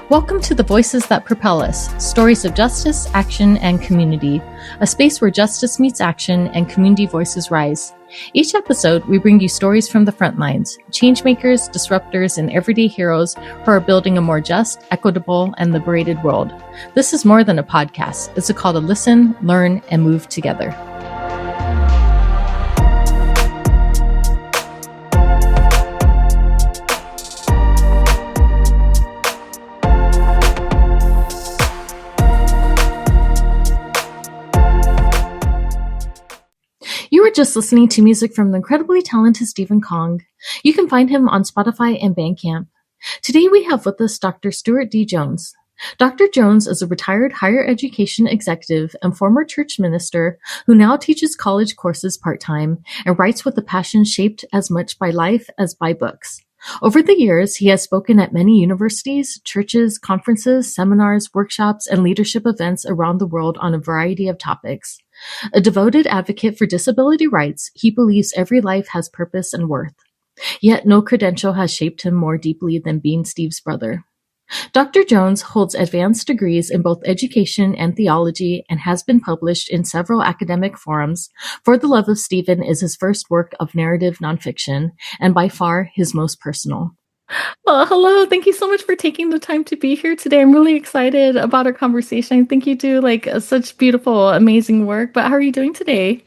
Welcome to the Voices That Propel Us, stories of justice, action, and community, a space where justice meets action and community voices rise. Each episode, we bring you stories from the front lines, changemakers, disruptors, and everyday heroes who are building a more just, equitable, and liberated world. This is more than a podcast. It's a call to listen, learn, and move together. You were just listening to music from the incredibly talented Stephen Kong. You can find him on Spotify and Bandcamp. Today we have with us Dr. Stuart D. Jones. Dr. Jones is a retired higher education executive and former church minister who now teaches college courses part-time and writes with a passion shaped as much by life as by books. Over the years, he has spoken at many universities, churches, conferences, seminars, workshops, and leadership events around the world on a variety of topics. A devoted advocate for disability rights, he believes every life has purpose and worth. Yet no credential has shaped him more deeply than being Steve's brother. Dr. Jones holds advanced degrees in both education and theology and has been published in several academic forums. For the Love of Stephen is his first work of narrative nonfiction, and by far his most personal. Well, hello. Thank you so much for taking the time to be here today. I'm really excited about our conversation. I think you do such beautiful, amazing work. But how are you doing today?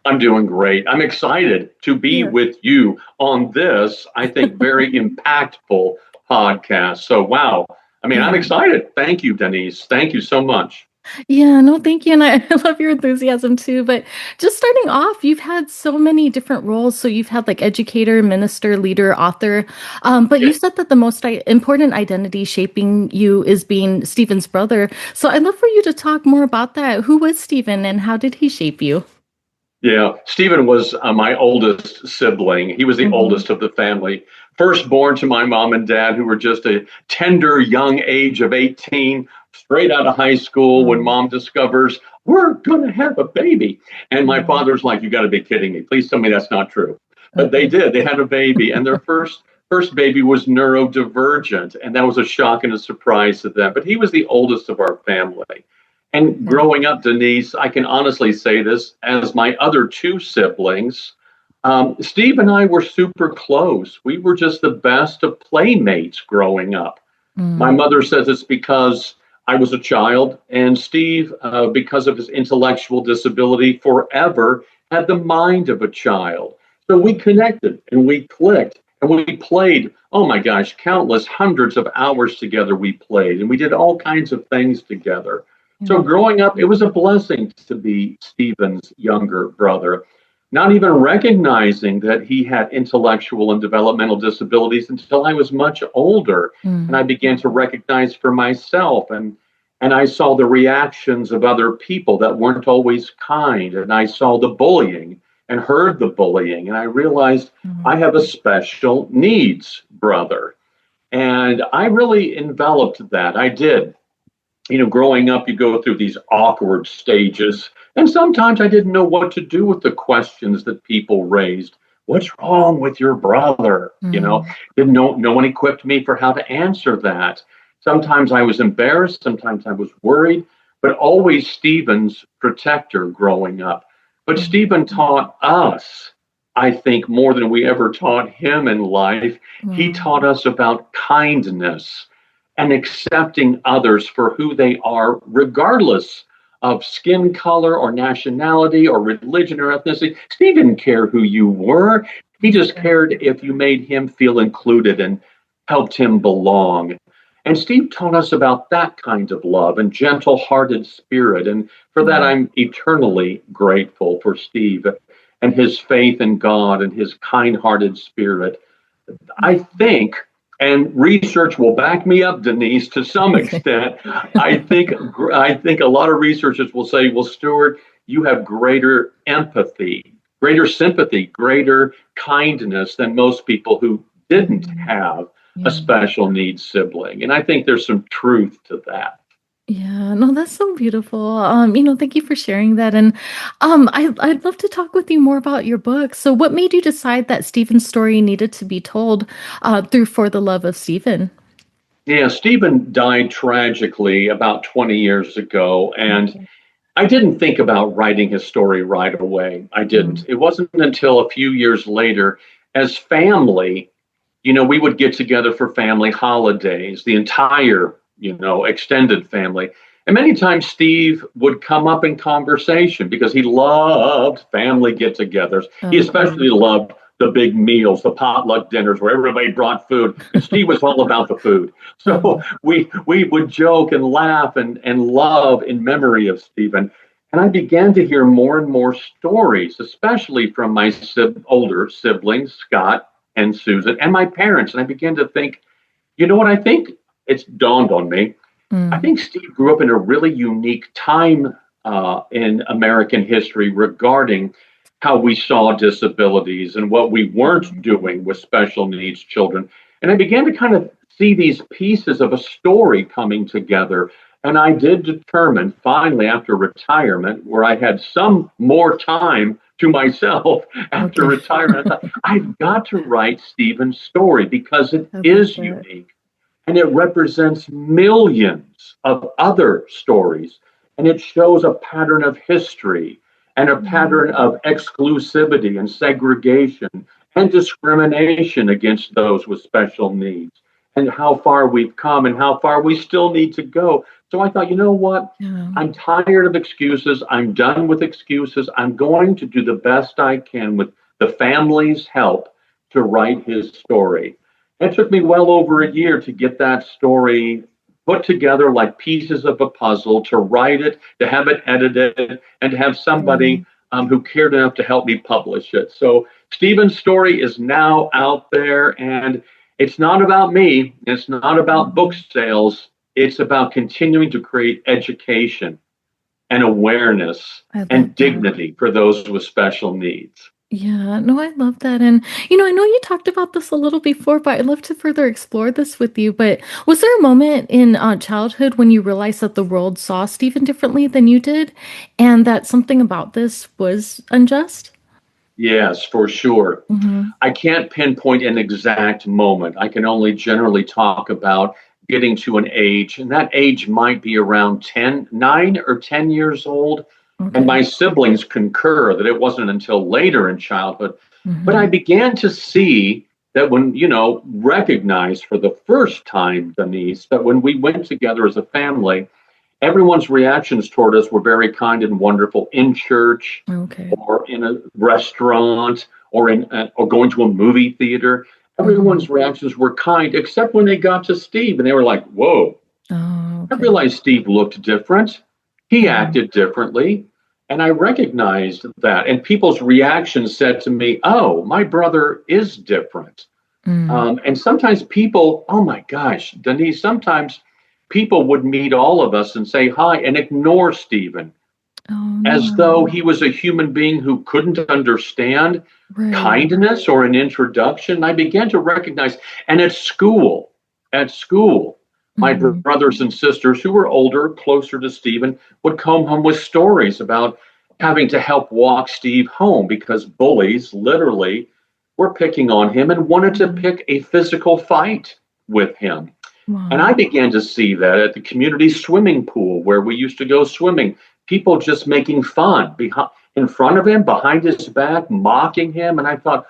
I'm doing great. I'm excited to be with you on this, I think, very impactful podcast. So, wow. I'm excited. Thank you, Denise. Thank you so much. Yeah, no, thank you. And I love your enthusiasm too. But just starting off, you've had so many different roles. So you've had educator, minister, leader, author. But you said that the most important identity shaping you is being Stephen's brother. So I'd love for you to talk more about that. Who was Stephen and how did he shape you? Yeah, Stephen was my oldest sibling. He was the oldest of the family. Firstborn to my mom and dad, who were just a tender young age of 18, straight out of high school when mom discovers, we're going to have a baby. And my father's like, you got to be kidding me. Please tell me that's not true. But they did. They had a baby. And their first baby was neurodivergent. And that was a shock and a surprise to them. But he was the oldest of our family. And growing up, Denise, I can honestly say this, as my other two siblings, Steve and I were super close. We were just the best of playmates growing up. My mother says it's because I was a child, and Steve, because of his intellectual disability, forever had the mind of a child. So we connected and we clicked and we played, oh my gosh, countless hundreds of hours together we played, and we did all kinds of things together. So growing up, it was a blessing to be Stephen's younger brother, not even recognizing that he had intellectual and developmental disabilities until I was much older. And I began to recognize for myself, and I saw the reactions of other people that weren't always kind. And I saw the bullying and heard the bullying. And I realized I have a special needs brother. And I really enveloped that. I did. You know, growing up, you go through these awkward stages. And sometimes I didn't know what to do with the questions that people raised. What's wrong with your brother? You know, no one equipped me for how to answer that. Sometimes I was embarrassed. Sometimes I was worried, but always Stephen's protector growing up. But Stephen taught us, I think, more than we ever taught him in life. He taught us about kindness and accepting others for who they are, regardless of skin color or nationality or religion or ethnicity. Steve didn't care who you were. He just cared if you made him feel included and helped him belong. And Steve taught us about that kind of love and gentle-hearted spirit. And for that, I'm eternally grateful for Steve and his faith in God and his kind-hearted spirit. I think, and research will back me up, Denise, to some extent. I think a lot of researchers will say, well, Stuart, you have greater empathy, greater sympathy, greater kindness than most people who didn't have a special needs sibling. And I think there's some truth to that. Yeah, no, that's so beautiful. Thank you for sharing that. And I'd love to talk with you more about your book. So what made you decide that Stephen's story needed to be told through For the Love of Stephen? Yeah, Stephen died tragically about 20 years ago, and Okay. I didn't think about writing his story right away. I didn't. Mm. It wasn't until a few years later, as family, we would get together for family holidays, the entire, extended family. And many times Steve would come up in conversation because he loved family get togethers. He Okay. especially loved the big meals, the potluck dinners where everybody brought food. And Steve was all about the food. So Uh-huh. we would joke and laugh and love in memory of Stephen. And I began to hear more and more stories, especially from my older siblings, Scott and Susan, and my parents. And I began to think, you know what? I think it's dawned on me. I Mm. think Steve grew up in a really unique time in American history regarding how we saw disabilities and what we weren't Okay. doing with special needs children. And I began to kind of see these pieces of a story coming together. And I did determine finally after retirement, where I had some more time to myself after Okay. retirement, I thought, I've got to write Stephen's story because it I love is that. unique and it represents millions of other stories. And it shows a pattern of history and a Mm. pattern of exclusivity and segregation and discrimination against those with special needs, and how far we've come and how far we still need to go. So I thought, you know what? Yeah. I'm tired of excuses. I'm done with excuses. I'm going to do the best I can with the family's help to write his story. It took me well over a year to get that story put together like pieces of a puzzle, to write it, to have it edited, and to have Yeah. somebody who cared enough to help me publish it. So Stephen's story is now out there, and it's not about me. It's not about book Mhm. sales. It's about continuing to create education and awareness I love and that. dignity for those with special needs. Yeah, no, I love that. And, I know you talked about this a little before, but I'd love to further explore this with you. But was there a moment in childhood when you realized that the world saw Stephen differently than you did, and that something about this was unjust? Yes, for sure. Mm-hmm. I can't pinpoint an exact moment. I can only generally talk about getting to an age, and that age might be around 10, 9 or 10 years old. And Okay. my siblings concur that it wasn't until later in childhood. But I Mm-hmm. began to see that when, recognize for the first time, Denise, that when we went together as a family, everyone's reactions toward us were very kind and wonderful in church Okay. or in a restaurant or going to a movie theater. Mm-hmm. Everyone's reactions were kind, except when they got to Steve and they were like, "Whoa!" Oh, I okay. realized Steve looked different. He Mm-hmm. acted differently, and I recognized that. And people's reactions said to me, "Oh, my brother is different." Mm. And sometimes people, oh my gosh, Denise, sometimes people would meet all of us and say hi and ignore Stephen Oh, as though no. he was a human being who couldn't understand Right. kindness or an introduction. I began to recognize, and at school, my Mm-hmm. brothers and sisters who were older, closer to Stephen, would come home with stories about having to help walk Steve home because bullies literally were picking on him and wanted to Mm. pick a physical fight with him. And I Wow. began to see that at the community swimming pool where we used to go swimming, people just making fun in front of him, behind his back, mocking him. And I thought,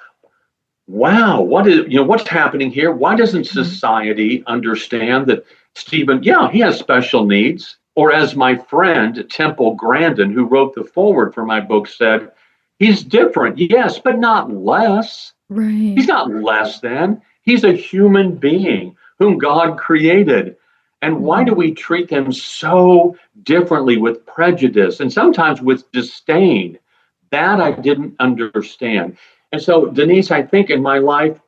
wow, what's happening here? Why doesn't Mm-hmm. society understand that Stephen, yeah, he has special needs? Or as my friend Temple Grandin, who wrote the foreword for my book, said, he's different, yes, but not less. He's Right. not less than. He's a human being whom God created. And why do Mm-hmm. we treat him so differently with prejudice and sometimes with disdain? That I didn't understand. And so, Denise, I think in my life,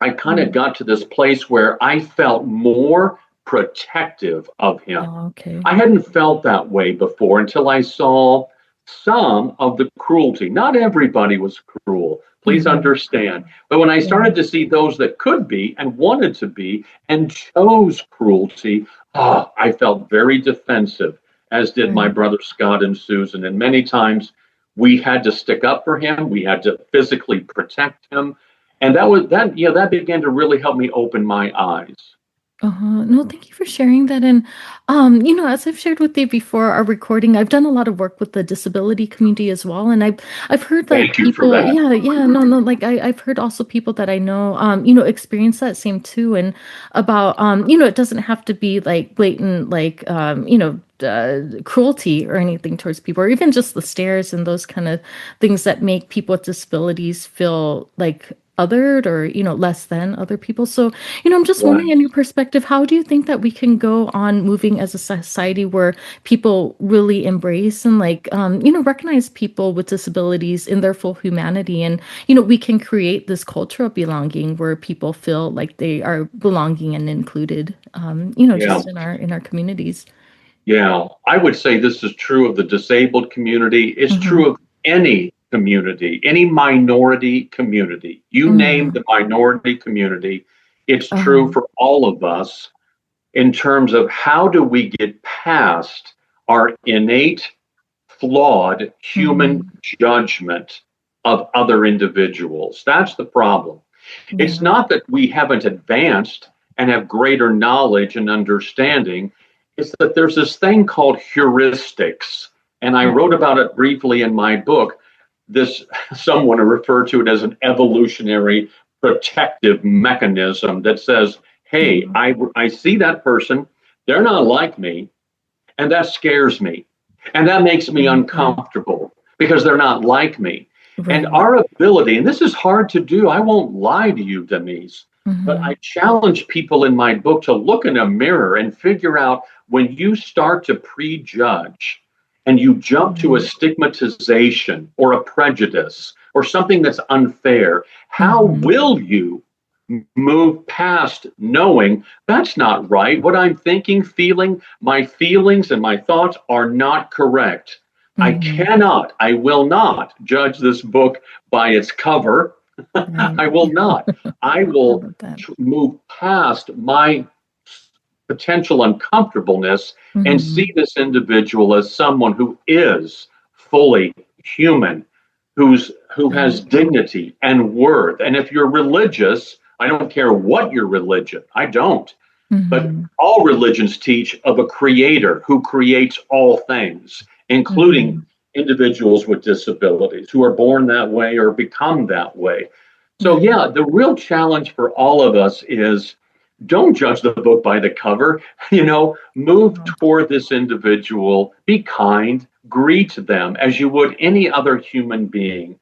I kind of Mm. got to this place where I felt more protective of him. Oh, okay. I hadn't felt that way before until I saw some of the cruelty. Not everybody was cruel, please Mm-hmm. understand. But when I Yeah. started to see those that could be and wanted to be and chose cruelty, I felt very defensive, as did my Right. brother Scott and Susan. And many times we had to stick up for him, we had to physically protect him. And that began to really help me open my eyes. No, thank you for sharing that. And, as I've shared with you before our recording, I've done a lot of work with the disability community as well. And I've heard like Thank you for people, that. yeah, yeah, no, like I've heard also people that I know, experience that same too. And about, it doesn't have to be like blatant, like, cruelty or anything towards people, or even just the stares and those kind of things that make people with disabilities feel like othered or, less than other people. So, I'm just wondering, Right. in your perspective, how do you think that we can go on moving as a society where people really embrace and like, recognize people with disabilities in their full humanity, and we can create this culture of belonging where people feel like they are belonging and included, Yeah. just in our communities. Yeah, I would say this is true of the disabled community. It's Mm-hmm. true of any community, any minority community. You name Mm-hmm. the minority community, it's true Uh-huh. for all of us in terms of how do we get past our innate, flawed human Mm-hmm. judgment of other individuals. That's the problem. It's Yeah. not that we haven't advanced and have greater knowledge and understanding. It's that there's this thing called heuristics. And I wrote Mm-hmm. about it briefly in my book. This, someone referred to it as an evolutionary protective mechanism that says, hey, Yeah. I see that person, they're not like me, and that scares me. And that makes me Okay. uncomfortable because they're not like me. And Right. our ability, and this is hard to do, I won't lie to you, Denise, but Mm-hmm. I challenge people in my book to look in a mirror and figure out when you start to prejudge and you jump to a Right. stigmatization or a prejudice or something that's unfair, how Mm-hmm. will you move past knowing that's not right? What I'm thinking, feeling, my feelings and my thoughts are not correct. I Mm-hmm. cannot, I will not judge this book by its cover. Right. I will not. I I will love that. move past my potential uncomfortableness and Mm-hmm. see this individual as someone who is fully human, who has Right. dignity and worth. And if you're religious, I don't care what your religion, I don't. But Mm-hmm. all religions teach of a creator who creates all things, including Mm-hmm. individuals with disabilities who are born that way or become that way. So, Right. yeah, the real challenge for all of us is don't judge the book by the cover. Move Uh-huh. toward this individual, be kind, greet them as you would any other human being,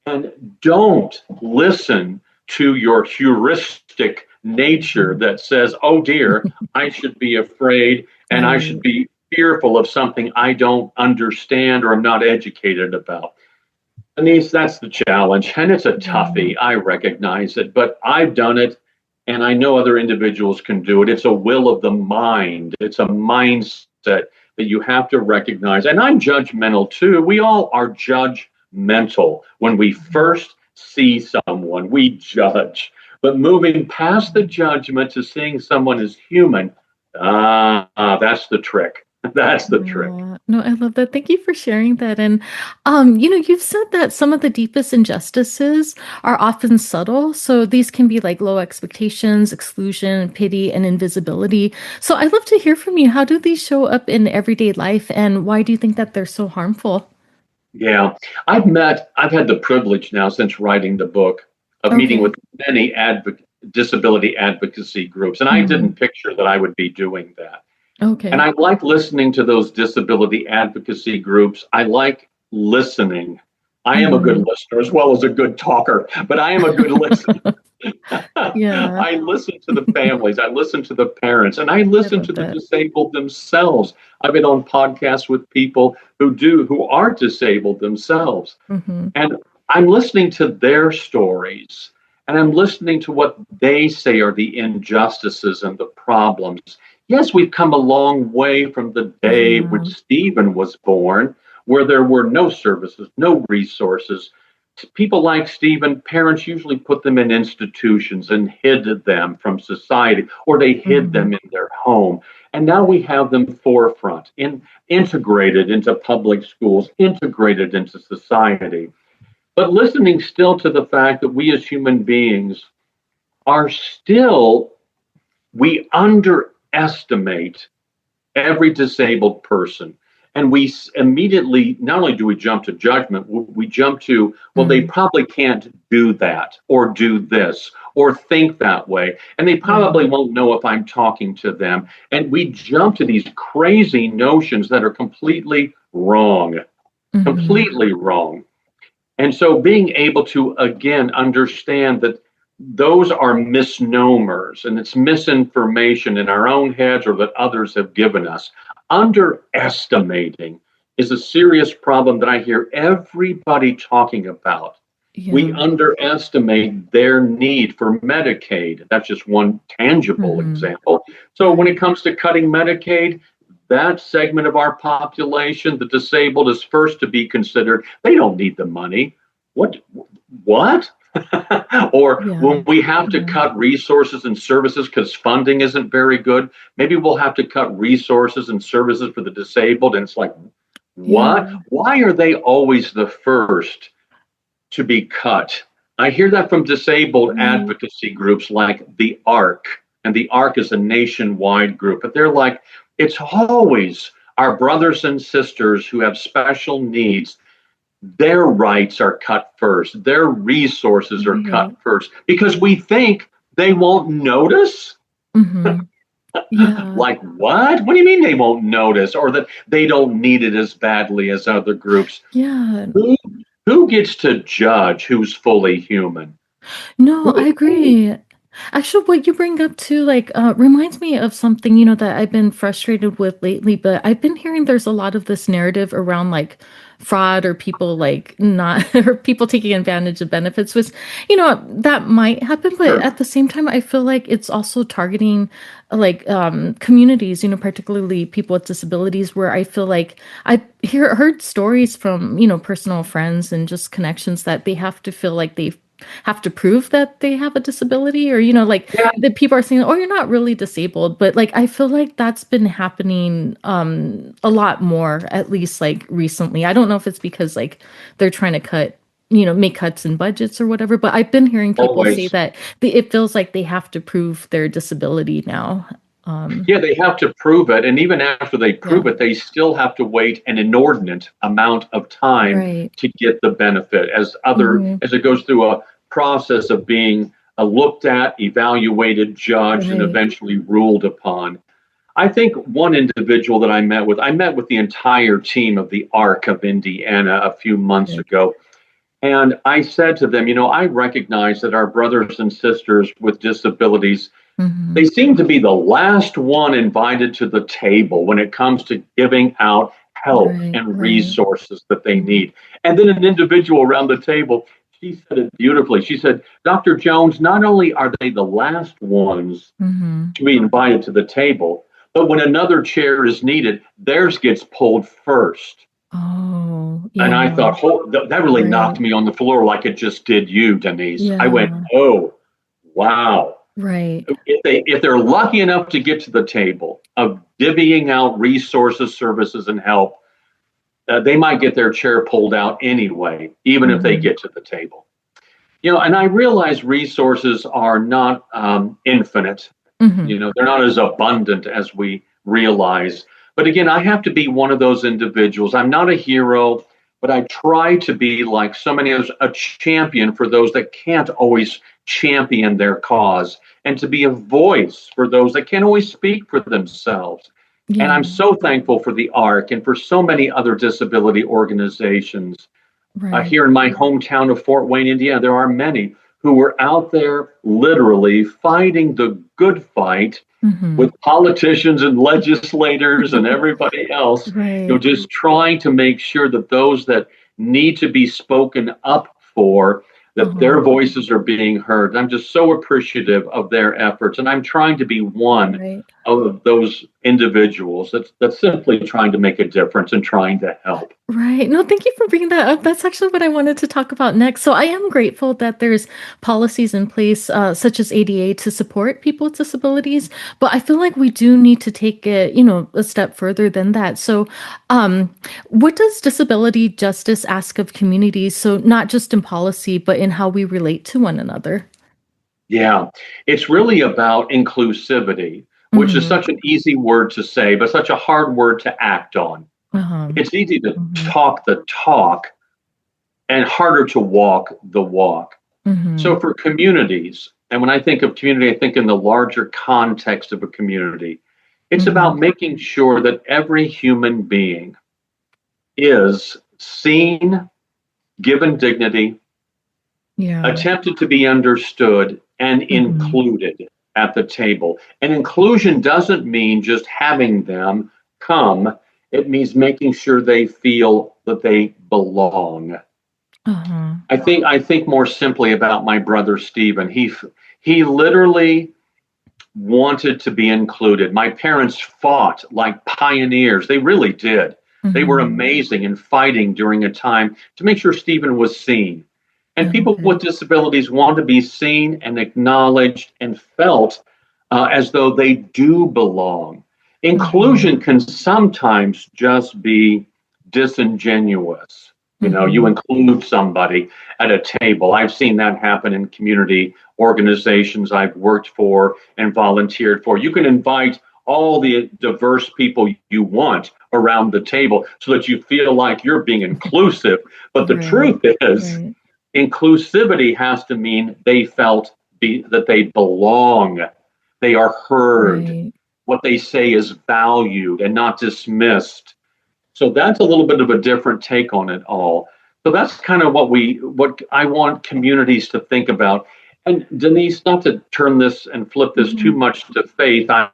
and don't listen to your heuristic nature Mhm. that says, oh dear, I should be afraid and I should Right. be fearful of something I don't understand or am not educated about. Denise, that's the challenge. And it's a Yeah. toughie. I recognize it, but I've done it and I know other individuals can do it. It's a will of the mind, it's a mindset that you have to recognize. And I'm judgmental too. We all are judgmental. When we first see someone, we judge. But moving past the judgment to seeing someone as human, that's the trick. That's the trick. No, I love that. Thank you for sharing that. And, you've said that some of the deepest injustices are often subtle. So these can be like low expectations, exclusion, pity, and invisibility. So I'd love to hear from you. How do these show up in everyday life, and why do you think that they're so harmful? Yeah, I've had the privilege now since writing the book of meeting Okay. with many disability advocacy groups, and I Hmm. didn't picture that I would be doing that. And Okay. I like listening to those disability advocacy groups. I like listening. I am a good Hmm. listener as well as a good talker, but I am a good listener. Yeah, I listen to the families, I listen to the parents, and I I listen to love the that. disabled themselves. I've been on podcasts with people who are disabled themselves. Hmm. And I'm listening to their stories and I'm listening to what they say are the injustices and the problems. Yes, we've come a long way from the day when Yeah. Stephen was born, where there were no services, no resources. People like Stephen, parents usually put them in institutions and hid them from society, or they hid Hmm. them in their home. And now we have them forefront, integrated into public schools, integrated into society. But listening still to the fact that we as human beings are still we underestimate every disabled person. And we immediately, not only do we jump to judgment, we jump to, well, they Mm. probably can't do that or do this or think that way. And they Yeah. probably won't know if I'm talking to them. And we jump to these crazy notions that are Hmm. completely wrong. And so being able to, again, understand that those are misnomers and it's misinformation in our own heads or that others have given us. Underestimating is a serious problem that I hear everybody talking about. We Yeah. underestimate their need for Medicaid. That's just one tangible Hmm. example. So when it Right. comes to cutting Medicaid, that segment of our population, the disabled, is first to be considered. They don't need the money. What? What? Or Yeah. when we have to Yeah. cut resources and services because funding isn't very good, maybe we'll have to cut resources and services for the disabled. And it's like, what? Yeah. Why are they always the first to be cut? I hear that from disabled Right. advocacy groups like the ARC, and the ARC is a nationwide group, but they're like, it's always our brothers and sisters who have special needs. Their rights are cut first, their resources are cut Right. first because we think they won't notice. Hmm. Yeah. Like, what? What do you mean they won't notice or that they don't need it as badly as other groups? Yeah. Who, who gets to judge who's fully human? No, I Who? agree. Actually, what you bring up too, like, reminds me of something, that I've been frustrated with lately, but I've been hearing there's a lot of this narrative around like fraud or people like not, or people taking advantage of benefits, which, that might happen, but Sure. at the same time, I feel like it's also targeting like communities, particularly people with disabilities, where I feel like heard stories from, personal friends and just connections that they have to feel like they have to prove that they have a disability or like Yeah. that people are saying, oh, you're not really disabled, but like I feel like that's been happening a lot more, at least like recently. I don't know if it's because like they're trying to make cuts in budgets or whatever, but I've been hearing people say Always. that it feels like they have to prove their disability now. um Yeah, they have to prove it. And even after they yeah. prove it, they still have to wait an inordinate amount of time Right. to get the benefit Hmm. as it goes through a process of being looked at, evaluated, judged, and Right. eventually ruled upon. I think one individual that I met with the entire team of the ARC of Indiana a few months Okay. ago. And I said to them, I recognize that our brothers and sisters with disabilities, they Hmm. seem to be the last one invited to the table when it comes to giving out help Right. and Right. resources that they Hmm. need. And then an individual around the table, she said it beautifully. She said, Dr. Jones, not only are they the last ones Hmm. to be invited to the table, but when another chair is needed, theirs gets pulled first. Oh, And I yeah. thought, that really knocked Right. me on the floor like it just did you, Denise. I went, Yeah. oh, wow. Right. If they're lucky enough to get to the table of divvying out resources, services, and help, they might get their chair pulled out anyway, even if they Hmm. get to the table. And I realize resources are not infinite. Hmm. They're not as abundant as we realize. But again, I have to be one of those individuals. I'm not a hero, but I try to be like so many others, a champion for those that can't always champion their cause, and to be a voice for those that can't always speak for themselves. And Yeah. I'm so thankful for the ARC and for so many other disability organizations Right. here in my hometown of Fort Wayne, Indiana. There are many who were out there literally fighting the good fight Hmm. with politicians and legislators and everybody else, Right. just trying to make sure that those that need to be spoken up for, that Uh-huh. their voices are being heard. And I'm just so appreciative of their efforts. And I'm trying to be one Right. of those individuals that's simply trying to make a difference and trying to help. Right. No, thank you for bringing that up. That's actually what I wanted to talk about next. So I am grateful that there's policies in place, such as ADA, to support people with disabilities. But I feel like we do need to take it, a step further than that. So, um, what does disability justice ask of communities? So not just in policy, but in how we relate to one another. Yeah, it's really about inclusivity, which is Mm-hmm. such an easy word to say, but such a hard word to act on. Uh-huh. It's easy to Mm-hmm. talk the talk and harder to walk the walk. Mm-hmm. So for communities, and when I think of community, I think in the larger context of a community, it's Mm-hmm. about making sure that every human being is seen, given dignity, Yeah. attempted to be understood, and Mm-hmm. included at the table. And inclusion doesn't mean just having them come, it means making sure they feel that they belong. Uh-huh. I think more simply about my brother Stephen. He literally wanted to be included. My parents fought like pioneers. They really did. They were Mm-hmm. amazing in fighting during a time to make sure Stephen was seen. And people Okay. with disabilities want to be seen and acknowledged and felt as though they do belong. Mm-hmm. Inclusion can sometimes just be disingenuous. You know, you Mm-hmm. include somebody at a table. I've seen that happen in community organizations I've worked for and volunteered for. You can invite all the diverse people you want around the table so that you feel like you're being inclusive. But the Right. truth is, Right. inclusivity has to mean that they belong, they are heard, Right. what they say is valued and not dismissed. So that's a little bit of a different take on it all. So that's kind of what I want communities to think about. And Denise, not to turn this and flip this too Mm-hmm. much to faith, I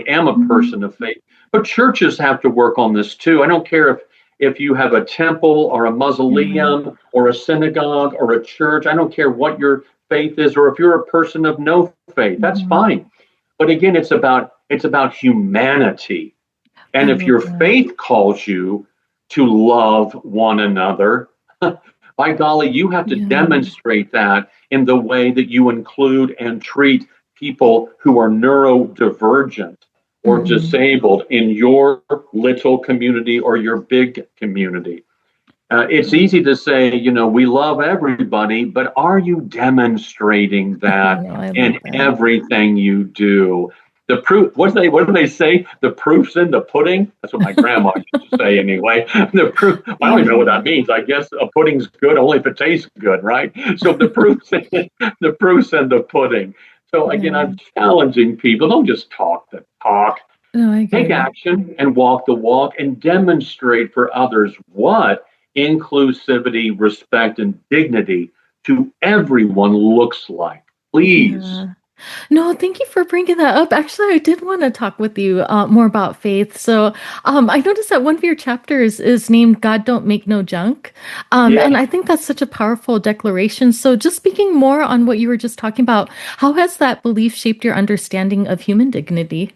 am a Mm-hmm. person of faith, but churches have to work on this too. I don't care if you have a temple or a Yeah. mausoleum or a synagogue or a church. I don't care what your faith is, or if you're a person of no faith, that's Mm-hmm. fine. But again, it's about humanity, I and if love your that. faith calls you to love one another, by golly, you have to Yeah. demonstrate that in the way that you include and treat people who are neurodivergent or Mm-hmm. disabled in your little community or your big community. It's easy to say, we love everybody, but are you demonstrating I that know. I love in that. everything you do? The proof, what do they say? The proof's in the pudding. That's what my grandma used to say anyway. The proof, I don't even know what Yeah. that means. I guess a pudding's good only if it tastes good, right? So the proof's in the pudding. So again, Yeah. I'm challenging people. Don't just talk the talk. No, I Take agree. action and walk the walk and demonstrate for others what inclusivity, respect, and dignity to everyone looks like. Please. Yeah. No, thank you for bringing that up. Actually, I did want to talk with you more about faith. So, I noticed that one of your chapters is named "God Don't Make No Junk," Yeah, and I think that's such a powerful declaration. So, just speaking more on what you were just talking about, how has that belief shaped your understanding of human dignity?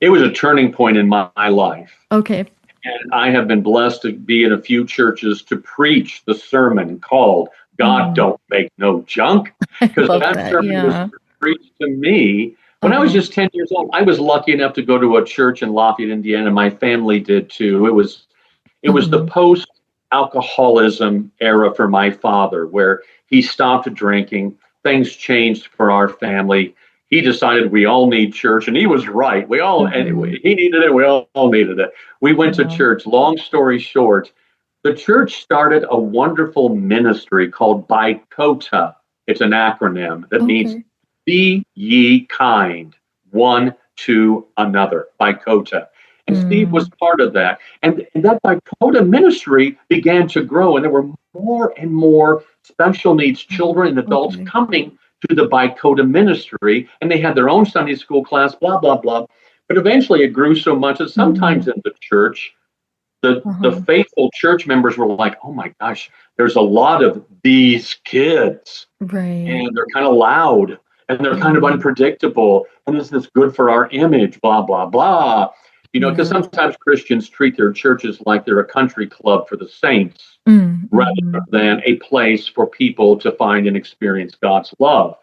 it was a turning point in my life. Okay. And I have been blessed to be in a few churches to preach the sermon called God Mhm. Don't Make No Junk, I because love that that. sermon was Yeah. preached to me when I was Uh-huh. just 10 years old. I was lucky enough to go to a church in Lafayette, Indiana. My family did too. It was the Hmm. post alcoholism era for my father, where he stopped drinking. Things changed for our family. He decided we all need church, and he was right. Hmm. He needed it. We all needed it. We went to Wow. church. Long story short, the church started a wonderful ministry called Bicota. It's an acronym that means Okay. be ye kind one to another. Bicota. And Steve was Mm. part of that. And that Bicota ministry began to grow, and there were more and more special needs Oh, children and adults okay. coming to the Bicota ministry, and they had their own Sunday school class, blah, blah, blah. But eventually it grew so much that sometimes Hmm. in the church, the Uh-huh. faithful church members were like, oh my gosh, there's a lot of these kids, Right. and they're kind of loud and they're kind of Yeah. unpredictable. And is this good for our image? Blah, blah, blah. Because Yeah. sometimes Christians treat their churches like they're a country club for the saints rather Mm-hmm. than a place for people to find and experience God's love.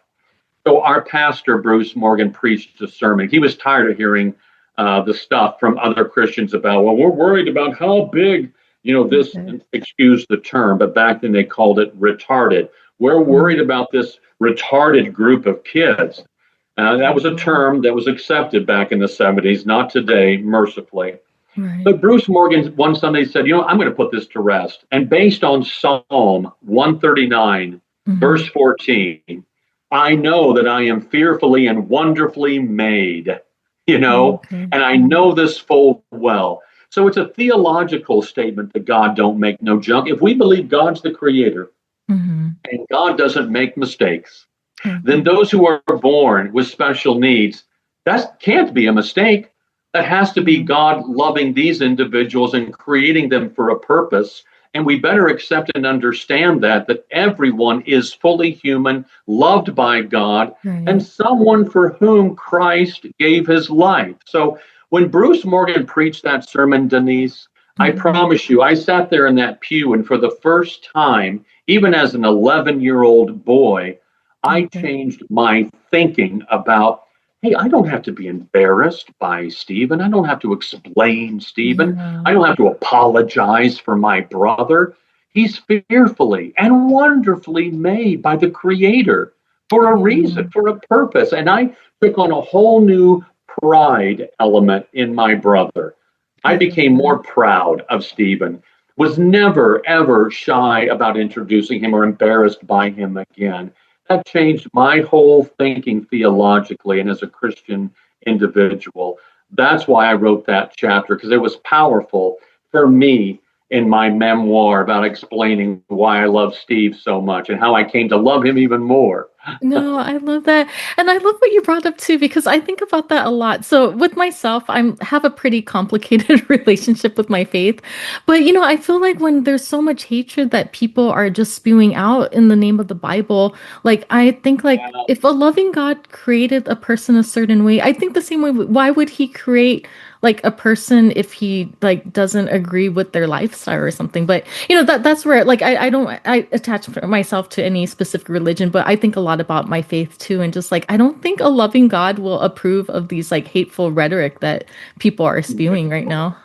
So our pastor, Bruce Morgan, preached a sermon. He was tired of hearing the stuff from other Christians about, well, we're worried about how big, this, Okay. excuse the term, but back then they called it retarded. We're worried about this retarded group of kids. That was a term that was accepted back in the 70s, not today, mercifully. Right. But Bruce Morgan one Sunday said, I'm going to put this to rest. And based on Psalm 139, verse 14, I know that I am fearfully and wonderfully made, Okay. and I know this full well. So it's a theological statement that God don't make no junk. If we believe God's the creator and God doesn't make mistakes, then those who are born with special needs, that can't be a mistake. That has to be God loving these individuals and creating them for a purpose. And we better accept and understand that everyone is fully human, loved by God, and someone for whom Christ gave his life. So when Bruce Morgan preached that sermon, Denise, I promise you, I sat there in that pew, and for the first time, even as an 11-year-old boy, I changed my thinking about, hey, I don't have to be embarrassed by Stephen. I don't have to explain Stephen. I don't have to apologize for my brother. He's fearfully and wonderfully made by the Creator for a reason, for a purpose. And I took on a whole new pride element in my brother. I became more proud of Stephen, was never, ever shy about introducing him or embarrassed by him again. That changed my whole thinking theologically and as a Christian individual. That's why I wrote that chapter, because it was powerful for me in my memoir about explaining why I love Steve so much and how I came to love him even more. No, I love that. And I love what you brought up too, because I think about that a lot. So with myself, have a pretty complicated relationship with my faith. But I feel like when there's so much hatred that people are just spewing out in the name of the Bible, like I think like if a loving God created a person a certain way, I think the same way, why would he create like a person if he like doesn't agree with their lifestyle or something? But that's where like I attach myself to any specific religion, but I think a lot about my faith too, and just like I don't think a loving God will approve of these like hateful rhetoric that people are spewing right now.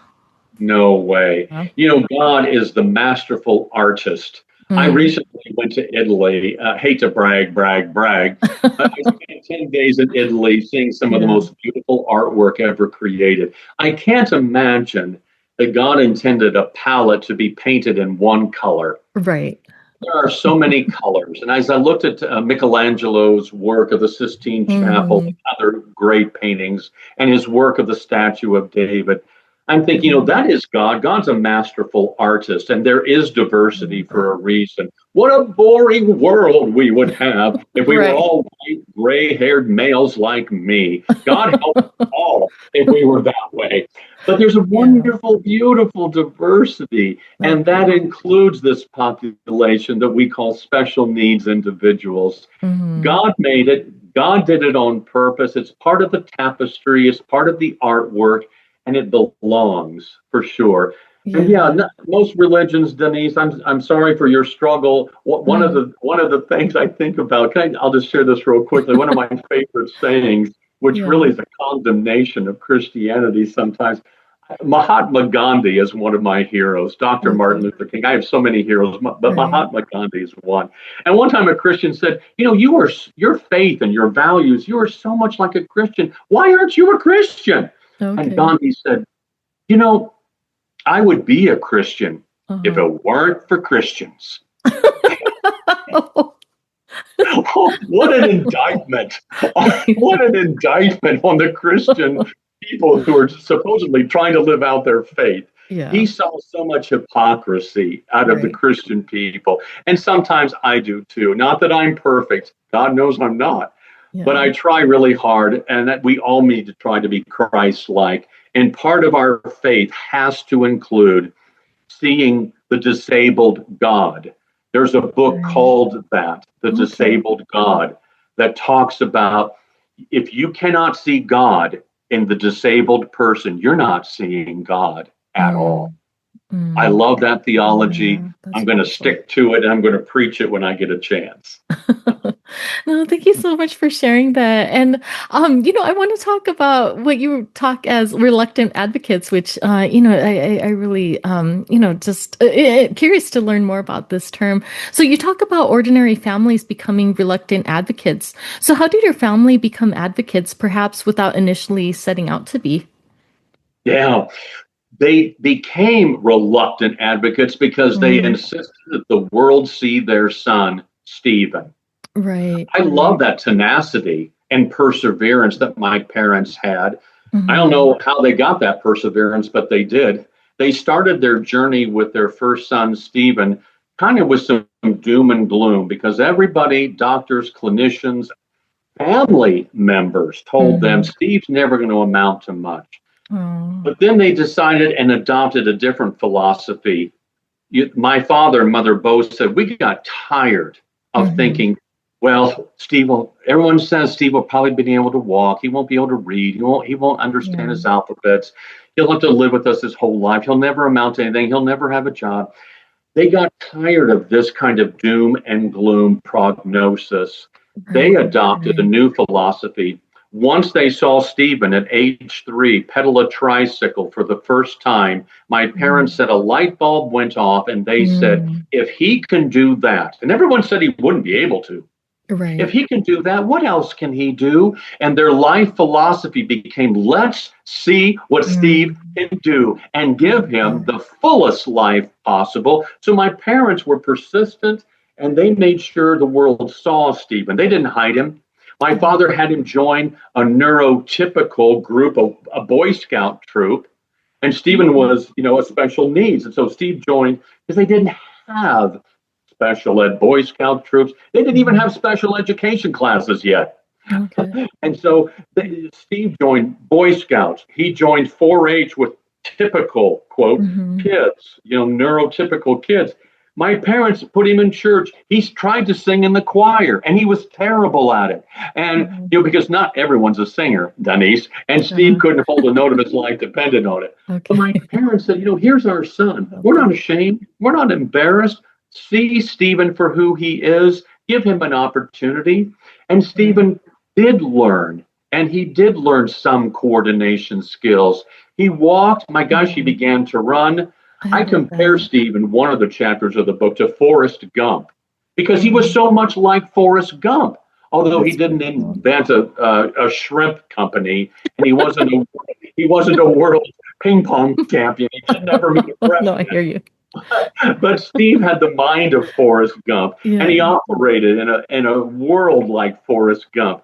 No way. Yeah. God is the masterful artist. I recently went to Italy. Hate to brag, brag, brag. I spent 10 days in Italy seeing some of the most beautiful artwork ever created. I can't imagine that God intended a palette to be painted in one color. Right. There are so many colors. And as I looked at Michelangelo's work of the Sistine Chapel and other great paintings and his work of the statue of David, I'm thinking, that is God. God's a masterful artist, and there is diversity for a reason. What a boring world we would have if we were all white, gray-haired males like me. God help us all if we were that way. But there's a wonderful, beautiful diversity, and that includes this population that we call special needs individuals. God made it. God did it on purpose. It's part of the tapestry. It's part of the artwork. And it belongs for sure. And most religions, Denise, I'm sorry for your struggle. One of the things I think about, I'll just share this real quickly. One of my favorite sayings, which really is a condemnation of Christianity sometimes. Mahatma Gandhi is one of my heroes. Dr. Martin Luther King. I have so many heroes, but Mahatma Gandhi is one. And one time a Christian said, your faith and your values, you are so much like a Christian. Why aren't you a Christian? And Gandhi said, I would be a Christian if it weren't for Christians. Oh, what an indictment. What an indictment on the Christian people who are supposedly trying to live out their faith. He saw so much hypocrisy out of the Christian people. And sometimes I do too. Not that I'm perfect. God knows I'm not. But I try really hard, and that we all need to try to be Christ-like. And part of our faith has to include seeing the disabled God. There's a book called that, The Disabled God, that talks about if you cannot see God in the disabled person, you're not seeing God at all. I love that theology. I'm going to stick to it, and I'm going to preach it when I get a chance. No, thank you so much for sharing that. And I want to talk about what you talk as reluctant advocates, which I really just curious to learn more about this term. So you talk about ordinary families becoming reluctant advocates. So how did your family become advocates, perhaps without initially setting out to be? Yeah, they became reluctant advocates because they Mm, insisted that the world see their son, Stephen. right, I love right. that tenacity and perseverance that my parents had. I don't Hmm. know how they got that perseverance, but they did. They started their journey with their first son, Stephen, kind of with some doom and gloom because everybody, doctors, clinicians, family members told them Hmm. Steve's never going to amount to much. Oh. But then they decided and adopted a different philosophy. My father and mother both said we got tired of Hmm. thinking, well, everyone says Steve will probably be able to walk. He won't be able to read. He won't understand Yeah. his alphabets. He'll have to live with us his whole life. He'll never amount to anything. He'll never have a job. They got tired of this kind of doom and gloom prognosis. They Right, adopted a right. new philosophy. Once they saw Stephen at age 3 pedal a tricycle for the first time, my parents Mm, said a light bulb went off and they said, mm, if he can do that, and everyone said he wouldn't be able to, if right. he can do that, what else can he do? And their life philosophy became let's see what Steve Mm, can do and give him okay. the fullest life possible. So my parents were persistent and they made sure the world saw Stephen. They didn't hide him. My father had him join a neurotypical group, a Boy Scout troop, and Stephen Okay. was, a special needs. And so Steve joined because they didn't have special ed Boy Scout troops. They didn't even Mhm. have special education classes yet. Okay. And so Steve joined Boy Scouts. He joined 4-H with typical, quote, Hmm. kids, neurotypical kids. My parents put him in church. He's tried to sing in the choir and he was terrible at it. And, Hmm. because not everyone's a singer, Denise, and Steve Uh, couldn't hold a note of his life depended on it. But okay. my parents said, here's our son. Love We're not that. ashamed. We're not embarrassed. See Stephen for who he is. Give him an opportunity. And Right. Stephen did learn, and he did learn some coordination skills. He walked, my gosh, he Hmm. began to run. I I love compare that. Steve in one of the chapters of the book to Forrest Gump because he was Hmm. so much like Forrest Gump. Although he That's didn't beautiful. invent a shrimp company and he wasn't a world ping pong champion. He didn't ever meet a No, I president. hear you. But Steve had the mind of Forrest Gump, and Yeah. he operated in a world like Forrest Gump.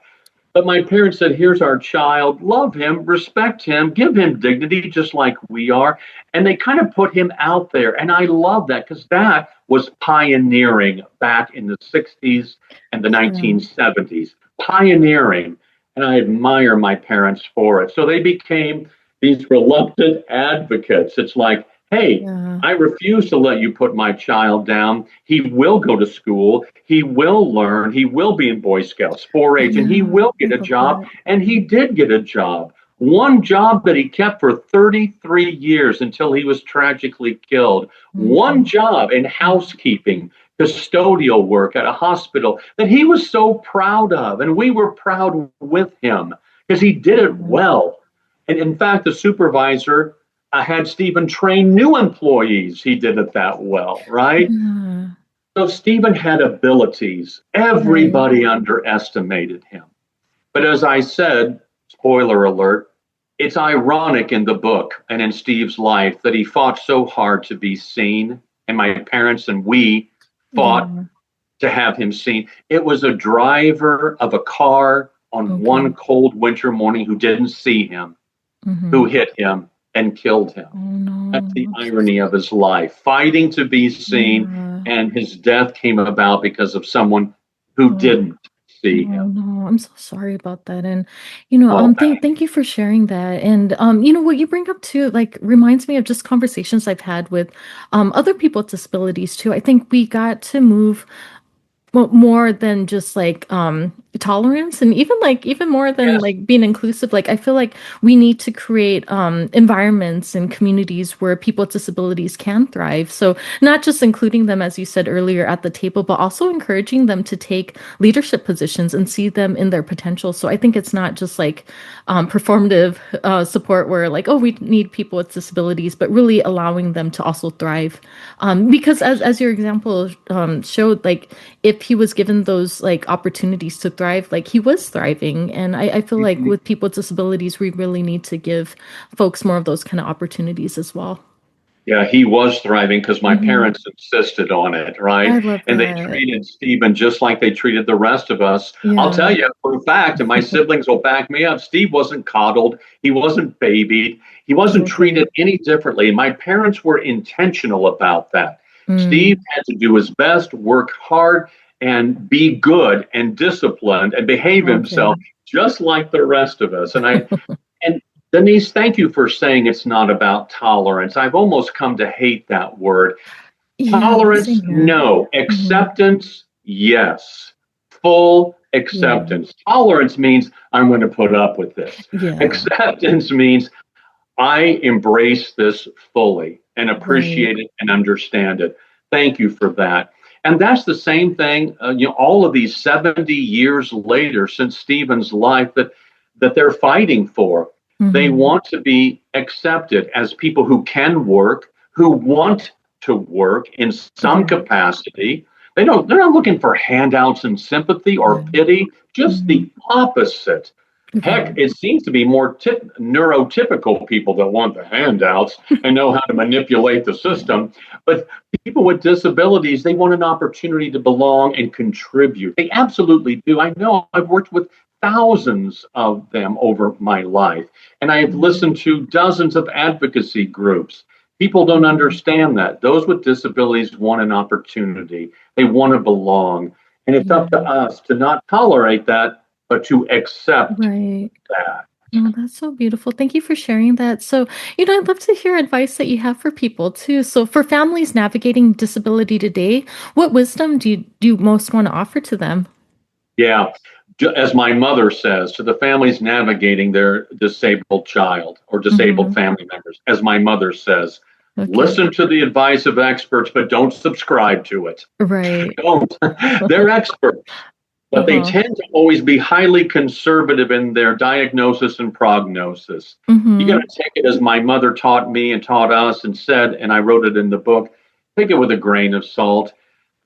But my parents said, here's our child, love him, respect him, give him dignity, just like we are. And they kind of put him out there. And I love that because that was pioneering back in the 60s and the Yeah. 1970s. Pioneering. And I admire my parents for it. So they became these reluctant advocates. It's like, hey, Yeah. I refuse to let you put my child down. He will go to school. He will learn. He will be in Boy Scouts, 4-H, and he Yeah. will I get a love job. that. And he did get a job. One job that he kept for 33 years until he was tragically killed. One Hmm. job in housekeeping, custodial work at a hospital that he was so proud of. And we were proud with him because he did it Yeah. well. And in fact, the supervisor had Stephen train new employees. He did it that well, right? Yeah. So Stephen had abilities. Right. Everybody underestimated him. But as I said, spoiler alert, it's ironic in the book and in Steve's life that he fought so hard to be seen, and my parents and we fought Yeah. to have him seen. It was a driver of a car on one Okay. cold winter morning who didn't see him, who Hmm. hit him and killed him. Oh That's no. the I'm so irony of sorry. his life, fighting to be seen, Yeah. and his death came about because of someone who Oh. didn't see Oh him. no, I'm so sorry about that. And Oh, thank you for sharing that. And what you bring up too, like reminds me of just conversations I've had with other people with disabilities too. I think we got to move more than just like tolerance, and even more than Yes. like being inclusive. Like I feel like we need to create environments and communities where people with disabilities can thrive. So not just including them, as you said earlier, at the table, but also encouraging them to take leadership positions and see them in their potential. So I think it's not just like performative support where like, oh, we need people with disabilities, but really allowing them to also thrive. Because as your example showed, like if he was given those like opportunities to thrive, like he was thriving. And I feel like Mhm. with people with disabilities, we really need to give folks more of those kind of opportunities as well. Yeah, he was thriving because my Hmm. parents insisted on it, I right? love And they that. treated Stephen just like they treated the rest of us. I'll tell Yeah. you for a fact, and my siblings will back me up, Steve wasn't coddled. He wasn't babied. He wasn't Oh, treated great. any differently. My parents were intentional about that. Steve Mm, had to do his best, work hard, and be good and disciplined and behave himself okay. just like the rest of us. And Denise, thank you for saying it's not about tolerance. I've almost come to hate that word. Yeah, Tolerance, same here. no. Hmm. Acceptance, yes. Full Yeah. acceptance. Tolerance means I'm going to put up with this. Yeah. Acceptance means I embrace this fully and Right. appreciate it and understand it. Thank you for that. And that's the same thing, all of these 70 years later since Stephen's life that they're fighting for. They Hmm. want to be accepted as people who can work, who want to work in some Right. capacity. They're not looking for handouts and sympathy or Yeah. pity, just Hmm. the opposite. Heck, Right. it seems to be more neurotypical people that want the handouts and know how to manipulate the Yeah. system. But people with disabilities, they want an opportunity to belong and contribute. They absolutely do. I know I've worked with thousands of them over my life, and I've Hmm. listened to dozens of advocacy groups. People don't Hmm. understand that. Those with disabilities want an opportunity, they want to belong. And it's up to Yeah. us to not tolerate that, but to accept Right. that. No, that's so beautiful. Thank you for sharing that. So, I'd love to hear advice that you have for people too. So, for families navigating disability today, what wisdom do you most want to offer to them? Yeah. As my mother says, to the families navigating their disabled child or disabled Hmm. family members, as my mother says, Okay. listen to the advice of experts, but don't subscribe to it. Right. Don't. They're experts, but they Uh-huh. tend to always be highly conservative in their diagnosis and prognosis. You got Hmm. to take it as my mother taught me and taught us and said, and I wrote it in the book, take it with a grain of salt.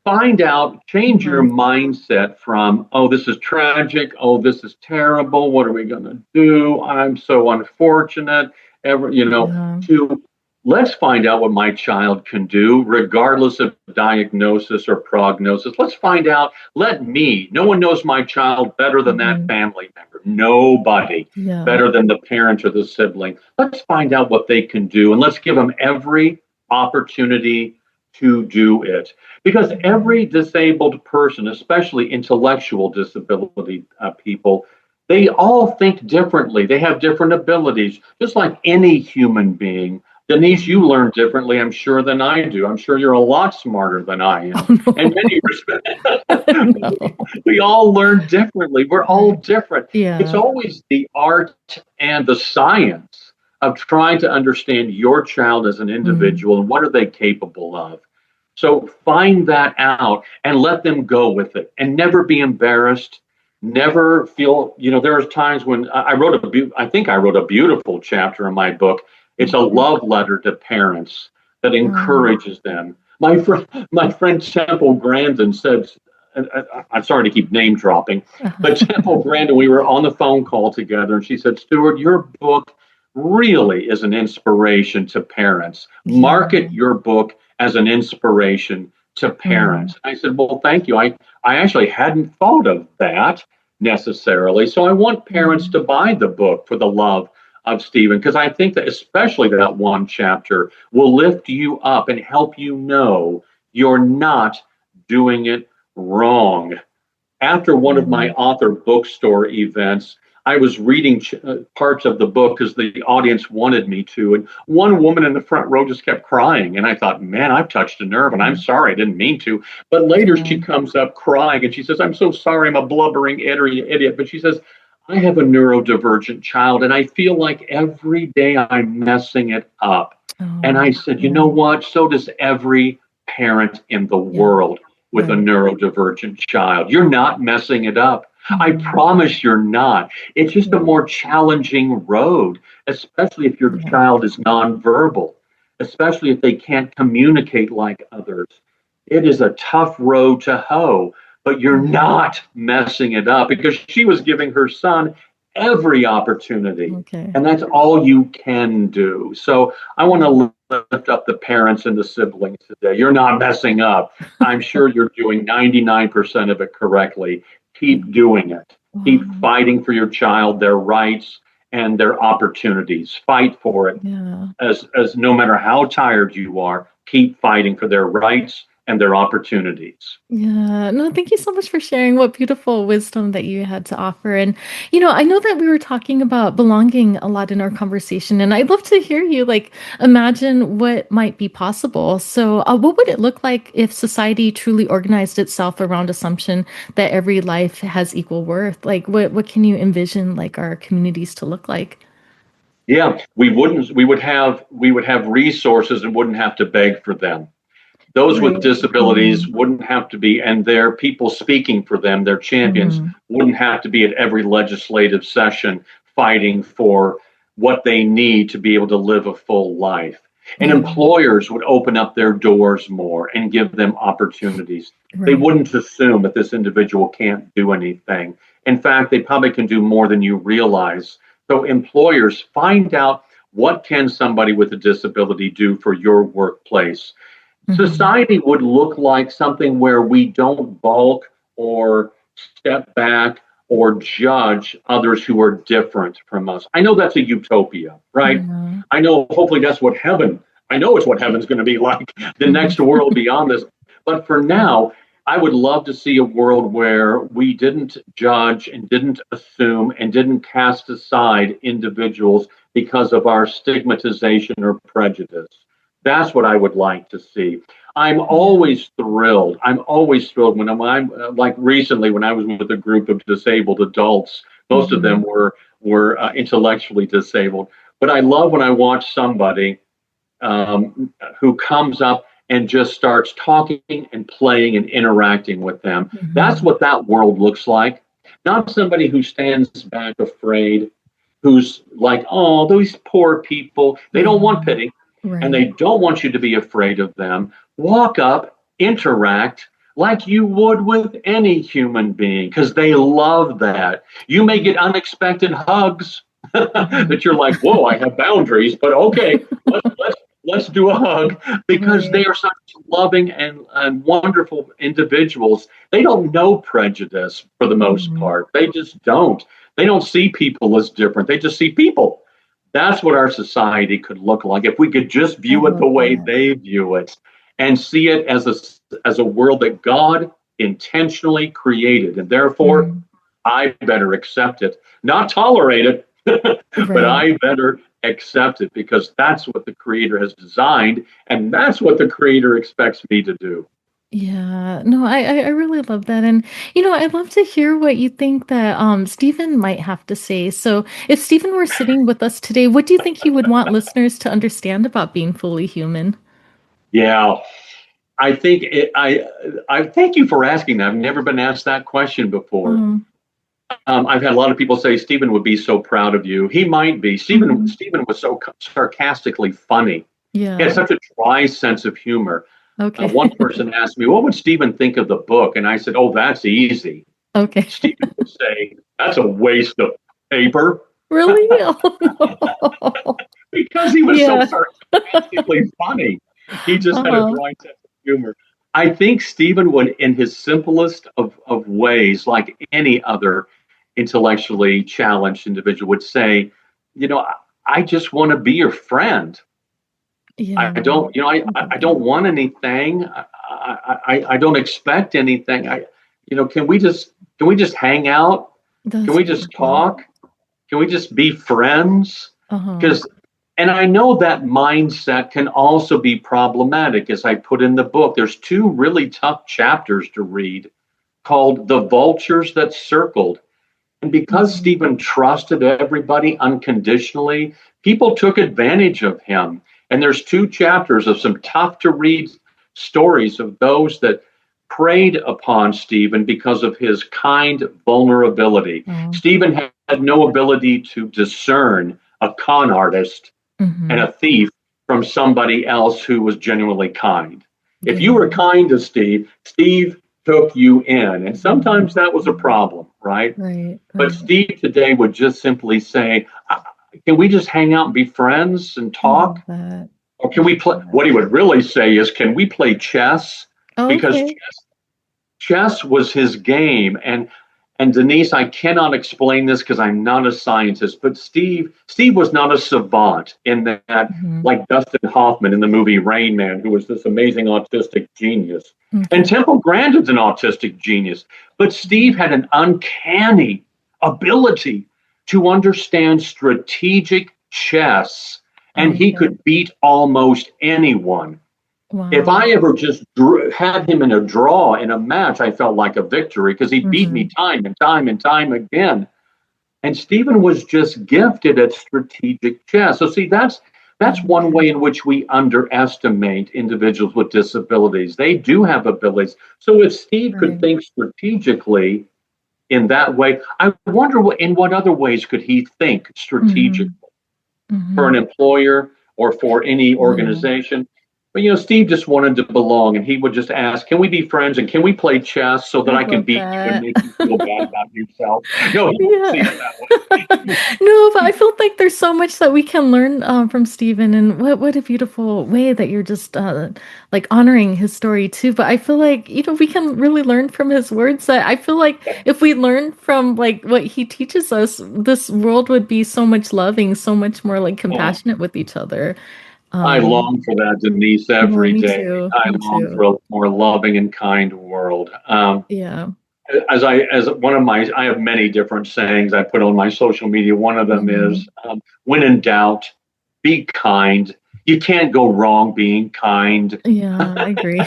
Find out, change your Hmm. mindset from, oh, this is tragic, oh, this is terrible, what are we going to do, I'm so unfortunate, Yeah. to let's find out what my child can do regardless of diagnosis or prognosis. Let's find out, no one knows my child better than that Hmm. family member, nobody Yeah. better than the parent or the sibling. Let's find out what they can do, and let's give them every opportunity to do it, because Hmm. every disabled person, especially intellectual disability people, they all think differently. They have different abilities, just like any human being. Denise, Yeah. you learn differently, I'm sure, than I do. I'm sure you're a lot smarter than I am. In Oh many respects, no. we all learn differently. We're all Right. different. It's Yeah. always the art and the science of trying to understand your child as an Mm. individual and what are they capable of. So find that out and let them go with it and never be embarrassed. Never feel, there are times when I think I wrote a beautiful chapter in my book. It's a Okay. love letter to parents that Wow. encourages them. My friend Temple Grandin said, I'm sorry to keep name dropping, but Uh-huh. Temple Grandin, we were on the phone call together, and she said, Stuart, your book really is an inspiration to parents. Yeah. Market your book as an inspiration to Mm. parents. I said, well, thank you. I actually hadn't thought of that necessarily. So I want parents Yeah. to buy the book for the love of Stephen, because I think that especially that one chapter will lift you up and help you know you're not doing it wrong. After one of my Yeah. author bookstore events, I was reading parts of the book because the audience wanted me to. And one woman in the front row just kept crying. And I thought, man, I've touched a nerve and I'm sorry, I didn't mean to. But later Yeah. she comes up crying and she says, I'm so sorry, I'm a blubbering idiot. But she says, I have a neurodivergent child and I feel like every day I'm messing it up. And I Oh, said, you yeah. know what? So does every parent in the Yeah. world with a Right. neurodivergent child. You're not messing it up. I Mhm. promise you're not. It's just a Yeah. more challenging road, especially if your Yeah. child is nonverbal, especially if they can't communicate like others. It is a tough road to hoe, but you're Mhm. not messing it up because she was giving her son every opportunity. Okay. And that's all you can do. So I want to lift up the parents and the siblings today. You're not messing up. I'm sure you're doing 99% of it correctly. Yeah. Keep doing it. Keep Wow. fighting for your child, their rights and their opportunities. Fight for it. Yeah. As no matter how tired you are, keep fighting for their rights and their opportunities. Yeah. No, thank you so much for sharing what beautiful wisdom that you had to offer. And, I know that we were talking about belonging a lot in our conversation, and I'd love to hear you imagine what might be possible. So, what would it look like if society truly organized itself around assumption that every life has equal worth? What can you envision our communities to look like? Yeah, we would have resources and wouldn't have to beg for them. Those with Right. disabilities Hmm. wouldn't have to be, and their people speaking for them, their champions, Hmm. wouldn't have to be at every legislative session fighting for what they need to be able to live a full life. And Yeah. employers would open up their doors more and give them opportunities. They Right. wouldn't assume that this individual can't do anything. In fact, they probably can do more than you realize. So employers, find out what can somebody with a disability do for your workplace. Hmm. Society would look like something where we don't balk or step back or judge others who are different from us. I know that's a utopia, right? Yeah. I know hopefully that's what heaven, I know it's what heaven's going to be like, the next Hmm. world beyond this. But for now, I would love to see a world where we didn't judge and didn't assume and didn't cast aside individuals because of our stigmatization or prejudice. That's what I would like to see. I'm Yeah. always thrilled. I'm always thrilled when I'm like recently when I was with a group of disabled adults. Most of them Hmm. were intellectually disabled, but I love when I watch somebody who comes up and just starts talking and playing and interacting with them. That's Hmm. what that world looks like. Not somebody who stands back afraid, who's like, oh, those poor people. They don't Yeah. want pity and Right. they don't want you to be afraid of them. Walk up, interact like you would with any human being because they love that. You may get unexpected hugs Mhm. that you're like, whoa, I have boundaries, but okay, let's do a hug because they Right. are such loving and wonderful individuals. They don't know prejudice for the most Mhm. part. They just don't. They don't see people as different. They just see people. That's what our society could look like if we could just I view it love the way that. they view it and see it as a world that God intentionally created. And therefore, Mhm. I better accept it, not tolerate it, but Right. I better accept it because that's what the creator has designed and that's what the creator expects me to do. Yeah. No, I really love that. And, I'd love to hear what you think that Stephen might have to say. So if Stephen were sitting with us today, what do you think he would want listeners to understand about being fully human? Yeah, I think I thank you for asking that. I've never been asked that question before. Um, I've had a lot of people say Stephen would be so proud of you. He might be. Stephen mhm. Stephen was so sarcastically funny. He had Yeah. such a dry sense of humor. Okay. One person asked me, "What would Stephen think of the book?" And I said, "Oh, that's easy." Okay. Stephen would say, "That's a waste of paper," Really? Oh, no. because he was so Yeah. sarcastically funny. He just had a Uh-huh. dry sense of humor. I think Stephen would, in his simplest of ways, like any other intellectually challenged individual, would say, you know, I just want to be your friend. I Yeah. don't, I love I don't that. want anything. I don't expect anything. Can we just hang out? Can That's we just beautiful. talk? Can we just be friends? Uh-huh. Because, and I know that mindset can also be problematic. As I put in the book, there's two really tough chapters to read called The Vultures That Circled. And because Mhm. Stephen trusted everybody unconditionally, people took advantage of him. And there's two chapters of some tough to read stories of those that preyed upon Stephen because of his kind vulnerability. Oh. Stephen had no ability to discern a con artist and Mhm. a thief from somebody else who was genuinely kind. If you Yeah. were kind to Steve, Steve took you in. And Mhm. sometimes that was a problem, right? Right, But right. Steve today would just simply say, can we just hang out and be friends and I love talk? that. Or I can we love play? that. What he would really say is, can we play chess? Oh, Because okay. chess was his game. And Denise, I cannot explain this because I'm not a scientist, but Steve was not a savant in that, Mhm. like Dustin Hoffman in the movie Rain Man, who was this amazing autistic genius. And Okay. Temple Grandin's an autistic genius. But Steve Mhm. had an uncanny ability to understand strategic chess, and he Okay. could beat almost anyone. If Wow. I ever just had him in a draw in a match, I felt like a victory because he beat me Mhm. time and time and time again. And Stephen was just gifted at strategic chess. So see, that's one Okay. way in which we underestimate individuals with disabilities. They do have abilities. So if Steve could Right. think strategically in that way, I wonder in what other ways could he think strategically Mhm. for an Mhm. employer or for any Yeah. organization. But Steve just wanted to belong, and he would just ask, "Can we be friends? And can we play chess so that I I can love beat you and that. make you feel bad about yourself?" No, he didn't see Yeah. it that way. No, but I feel like there's so much that we can learn from Stephen, and what a beautiful way that you're just like honoring his story too. But I feel like we can really learn from his words. That I feel like if we learn from like what he teaches us, this world would be so much loving, so much more like Oh, compassionate with each other. I Um, long for that, Denise, no, every me day. too. I Me long too. for a more loving and kind world. Yeah. As one of my, I have many different sayings I put on my social media. One of them is, Hmm. when in doubt, be kind. You can't go wrong being kind. Yeah, I agree.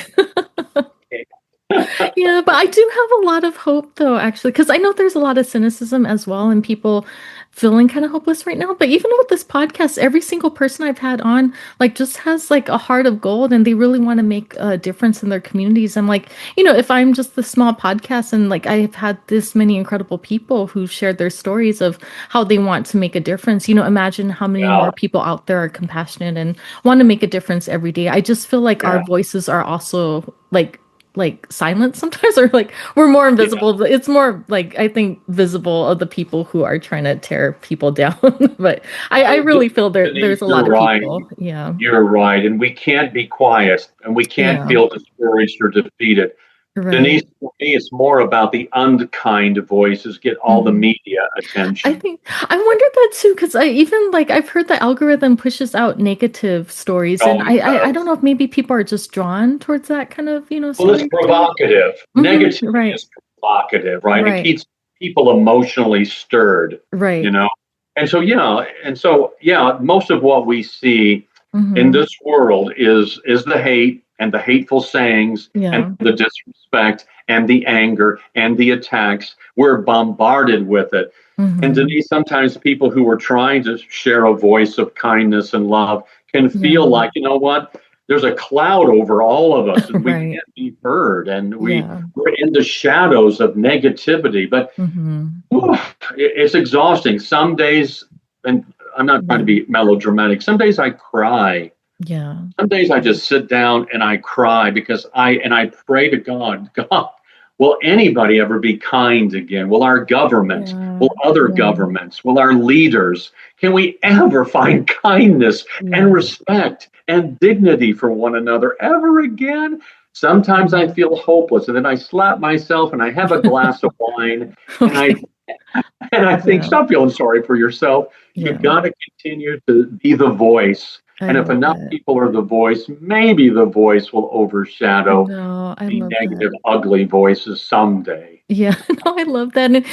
Yeah, but I do have a lot of hope though, actually, because I know there's a lot of cynicism as well and people feeling kind of hopeless right now. But even with this podcast, every single person I've had on like just has like a heart of gold and they really want to make a difference in their communities. I'm like, if I'm just the small podcast and like I've had this many incredible people who shared their stories of how they want to make a difference, imagine how many Yeah, more people out there are compassionate and want to make a difference every day. I just feel like our yeah, voices are also like silent sometimes or like we're more yeah. invisible. It's more like I think visible of the people who are trying to tear people down. But I Oh, really feel there's Denise, a you're lot of right. people. Yeah. You're right. And we can't be quiet and we can't Yeah. feel discouraged or defeated. Denise, Right. for me, it's more about the unkind voices get all the Hmm. media I attention. think I wondered that too because I even like I've heard the algorithm pushes out negative stories and Oh, it I don't does. know if maybe people are just drawn towards that kind of Well, it's story too. provocative. Negativity Right. is provocative, right? It Right. keeps people emotionally stirred, you Right. know? And so, most of what we see in Hmm. this world is the hate and the hateful sayings and Yeah. the disrespect and the anger and the attacks. We're bombarded with it. And Hmm. Denise, sometimes people who are trying to share a voice of kindness and love can feel Yeah. like, you know what? There's a cloud over all of us and we Right. can't be heard and Yeah. we're in the shadows of negativity. But Hmm. it's exhausting. Some days, and I'm not trying to Yeah. be melodramatic, some days I cry. Yeah. Some days I just sit down and I cry because I pray to God, God, will anybody ever be kind again? Will our government, Yeah. will other Yeah. governments, will our leaders, can we ever find kindness and Yeah. respect and dignity for one another ever again? Sometimes I Yeah. feel hopeless and then I slap myself and I have a glass of wine and I Okay. and I think, Yeah. stop feeling sorry for yourself. You've Yeah. got to continue to be the voice. I And if love enough that. people are the voice, maybe the voice will overshadow No, I the love that. negative, ugly voices someday. Yeah, no, I love that. And,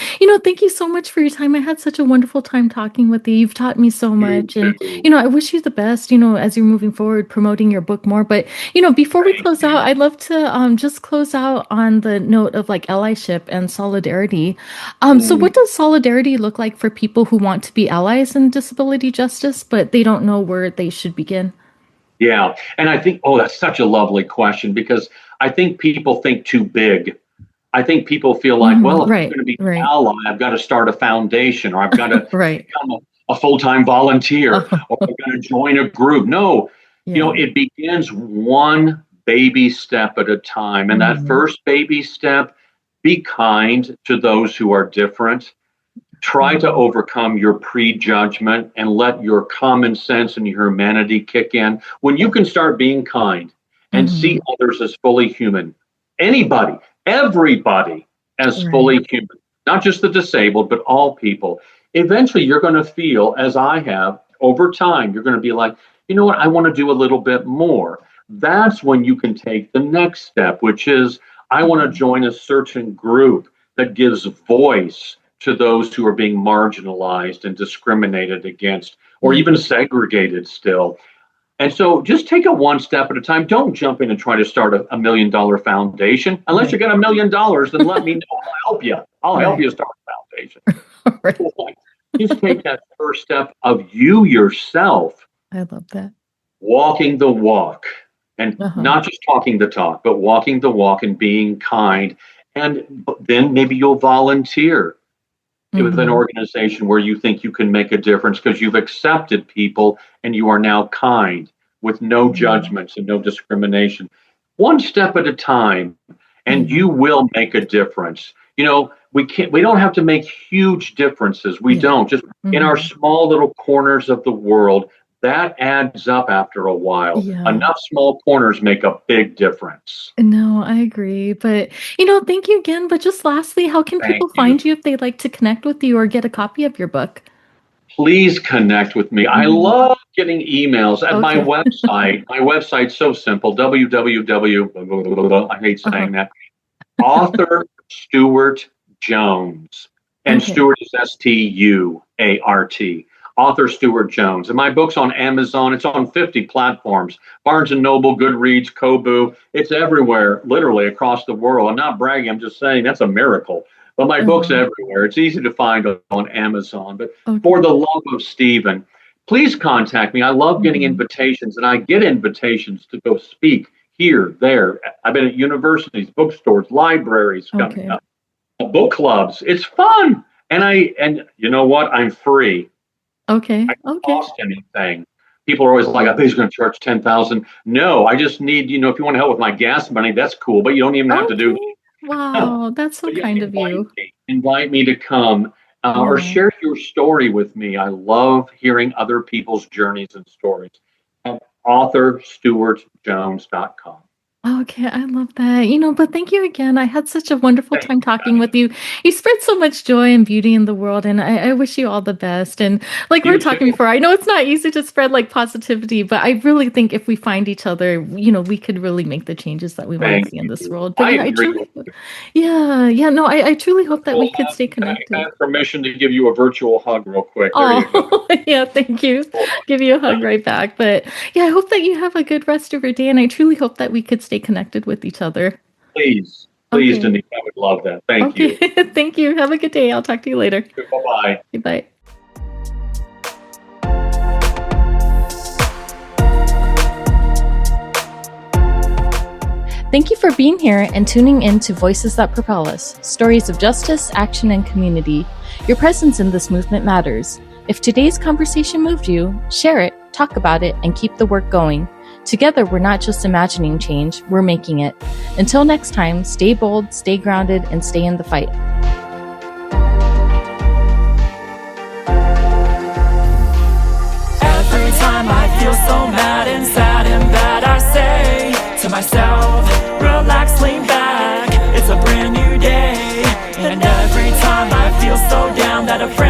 thank you so much for your time. I had such a wonderful time talking with you. You've taught me so You much. And, too. I wish you the best, as you're moving forward, promoting your book more. But, before we Thank close out, you. I'd love to just close out on the note of like allyship and solidarity. So Mm, what does solidarity look like for people who want to be allies in disability justice, but they don't know where they should begin? yeah. And I think, oh, that's such a lovely question because I think people think too big. I think people feel like, well, if I'm Right, going to be an right, ally, I've got to start a foundation or I've got to right. become a full-time volunteer or I've got to join a group. No, Yeah. it begins one baby step at a time. And that Hmm. first baby step, be kind to those who are different. Try to Hmm. overcome your prejudgment and let your common sense and your humanity kick in. When you can start being kind and see Hmm. others as fully human, anybody, everybody as Right. fully human, not just the disabled, but all people, eventually you're going to feel, as I have over time, you're going to be like, you know what, I want to do a little bit more. That's when you can take the next step, which is, I want to Mhm. join a certain group that gives voice to those who are being marginalized and discriminated against or Yeah. even segregated still. And so just take it one step at a time. Don't jump in and try to start a $1 million foundation. Unless you Right. got $1 million, then let me know. I'll help you. I'll help Right. you start a foundation. Right. Just take that first step of you yourself I love that. walking the walk and Uh-huh. not just talking the talk, but walking the walk and being kind. And then maybe you'll volunteer with an Hmm. organization where you think you can make a difference because you've accepted people and you are now kind with no Yeah. judgments and no discrimination. One step at a time, and Yeah. you will make a difference. We don't have to make huge differences. We Yeah. don't. Just in our Hmm. small little corners of the world, that adds up after a while. Yeah. Enough small corners make a big difference. No, I agree. But, thank you again. But just lastly, how can Thank people you. find you if they'd like to connect with you or get a copy of your book? Please connect with me. I Mhm. love getting emails at my Okay. website. My website's so simple, www. I hate Uh-huh. saying that. Author Stuart Jones. And Okay. Stuart is Stuart. Author Stuart Jones. And my book's on Amazon. It's on 50 platforms. Barnes and Noble, Goodreads, Kobo. It's everywhere, literally across the world. I'm not bragging, I'm just saying that's a miracle. But my book's Uh-huh. everywhere. It's easy to find on Amazon. But for Okay. the love of Stephen, please contact me. I love getting Hmm. invitations, and I get invitations to go speak here, there. I've been at universities, bookstores, libraries, Okay. book clubs. It's fun. And you know what? I'm free. Okay. I don't Okay. cost anything. People are always like, I bet he's going to charge 10,000. No, I just need, if you want to help with my gas money, that's cool. But you don't even have to do Okay. that. Wow. That's so But just kind of you. invite me to come or Yeah. share your story with me. I love hearing other people's journeys and stories at authorstuartjones.com. Okay, I love that. But thank you again. I had such a wonderful Thank time talking with you. You spread so much joy and beauty in the world, and I wish you all the best. And like we were you talking too. before, I know it's not easy to spread like positivity, but I really think if we find each other, we could really make the changes that we want to Thank see in this you. world. But I yeah, I agree truly, with you. yeah, no, I truly hope that we Well, could stay I connected. have permission to give you a virtual hug real quick. There you go. Oh, yeah, thank you. Give you a hug right back. But yeah, I hope that you have a good rest of your day, and I truly hope that we could stay connected with each other. Please, Okay. Denise, I would love that. Thank Okay. you. Thank you. Have a good day. I'll talk to you later. Bye bye. Bye. Thank you for being here and tuning in to Voices That Propel Us, stories of justice, action, and community. Your presence in this movement matters. If today's conversation moved you, share it, talk about it, and keep the work going. Together, we're not just imagining change, we're making it. Until next time, stay bold, stay grounded, and stay in the fight. Every time I feel so mad and sad and bad, I say to myself, relax, lean back, it's a brand new day. And every time I feel so down that a friend